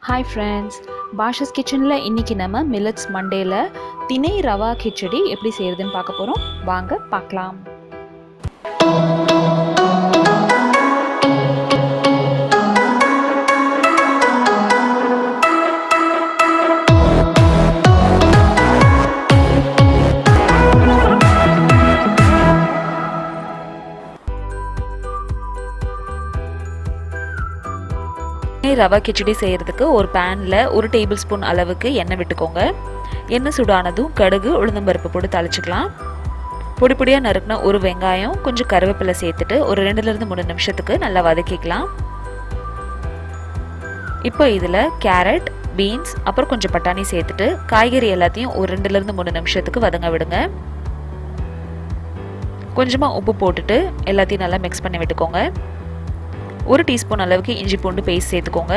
Hi friends, பாஷஸ் கிச்சனில் இன்றைக்கி நம்ம மில்லட்ஸ் மண்டேல திணை ரவா கிச்சடி எப்படி செய்கிறதுன்னு பார்க்க போகிறோம். வாங்க பார்க்கலாம். ரவா கிச்சடி செய்கிறதுக்கு ஒரு பேனில் 1 டேபிள் ஸ்பூன் அளவுக்கு எண்ணெய் விட்டுக்கோங்க. எண்ணெய் சூடானதும் கடுகு உளுந்தம்பருப்பு போட்டு தாளிச்சிக்கலாம். பொடி பொடியாக நறுக்கின ஒரு வெங்காயம், கொஞ்சம் கருவேப்பிலை சேர்த்துட்டு ஒரு 2லேருந்து 3 நிமிஷத்துக்கு நல்லா வதக்கிக்கலாம். இப்போ இதில் கேரட், பீன்ஸ் அப்புறம் கொஞ்சம் பட்டாணி சேர்த்துட்டு காய்கறி எல்லாத்தையும் ஒரு 2லேருந்து 3 நிமிஷத்துக்கு வதங்க விடுங்க. கொஞ்சமாக உப்பு போட்டுட்டு எல்லாத்தையும் நல்லா மிக்ஸ் பண்ணி விட்டுக்கோங்க. 1 டீஸ்பூன் அளவுக்கு இஞ்சி பூண்டு பேஸ்ட் சேர்த்துக்கோங்க.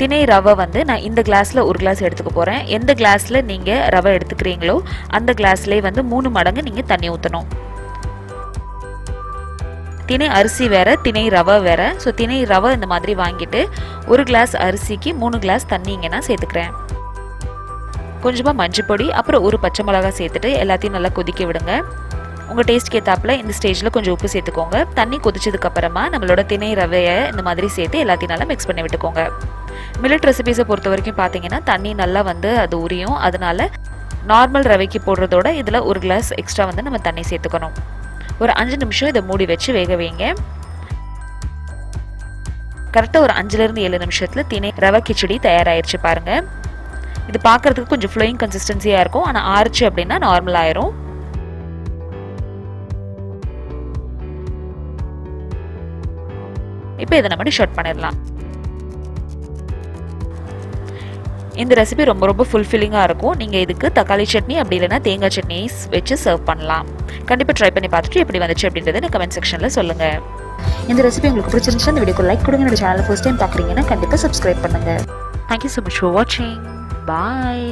திணை ரவை நான் இந்த கிளாஸில் 1 கிளாஸ் எடுத்துக்க போகிறேன். எந்த கிளாஸில் நீங்கள் ரவை எடுத்துக்கிறீங்களோ அந்த கிளாஸ்லேயே 3 மடங்கு நீங்கள் தண்ணி ஊற்றணும். திணை அரிசி வேற, திணை ரவை வேற. ஸோ திணை ரவை இந்த மாதிரி வாங்கிட்டு 1 கிளாஸ் அரிசிக்கு 3 கிளாஸ் தண்ணி இங்கே நான் சேர்த்துக்கிறேன். கொஞ்சமாக மஞ்சள் பொடி அப்புறம் 1 பச்சை மிளகாய் சேர்த்துட்டு எல்லாத்தையும் நல்லா கொதிக்க விடுங்க. உங்கள் டேஸ்ட்க்கு ஏற்றாப்புல இந்த ஸ்டேஜில் கொஞ்சம் உப்பு சேர்த்துக்கோங்க. தண்ணி கொதிச்சதுக்கப்புறமா நம்மளோட திணை ரவையை இந்த மாதிரி சேர்த்து எல்லாத்தையும் நல்லா மிக்ஸ் பண்ணி விட்டுக்கோங்க. மில்லட் ரெசிபீஸை பொறுத்த வரைக்கும் பார்த்தீங்கன்னா தண்ணி நல்லா அது உரியும். அதனால நார்மல் ரவைக்கு போடுறதோட இதில் 1 கிளாஸ் எக்ஸ்ட்ரா நம்ம தண்ணி சேர்த்துக்கணும். ஒரு 5 நிமிஷம் இதை மூடி வச்சு வேக வைங்க. கரெக்டாக ஒரு 5லேருந்து 7 நிமிஷத்தில் திணை ரவை கிச்சடி தயாராகிடுச்சு பாருங்கள். இது பார்க்குறதுக்கு கொஞ்சம் ஃப்ளோயிங் கன்சிஸ்டன்சியாக இருக்கும். ஆனால் ஆறுச்சு அப்படின்னா நார்மல் ஆயிரும். இப்போ இதை நம்ம டிஷ் அவுட் பண்ணிடலாம். இந்த ரெசிபி ரொம்ப ஃபுல்ஃபில்லிங்காக இருக்கும். நீங்கள் இதுக்கு தக்காளி சட்னி அப்படி இல்லைன்னா தேங்காய் சட்னி வச்சு சர்வ் பண்ணலாம். கண்டிப்பாக ட்ரை பண்ணி பார்த்துட்டு எப்படி வந்துச்சு அப்படின்றத கமெண்ட் செக்ஷனில் சொல்லுங்கள். இந்த ரெசிபி உங்களுக்கு பிடிச்சிருந்துச்சு அந்த வீடியோக்கு லைக் கொடுங்க. என்னோட சேனல் ஃபர்ஸ்ட் டைம் பார்க்குறீங்கன்னா கண்டிப்பாக சப்ஸ்கிரைப் பண்ணுங்கள். தேங்க்யூ ஸோ மச் ஃபார் வாட்சிங். பாய்.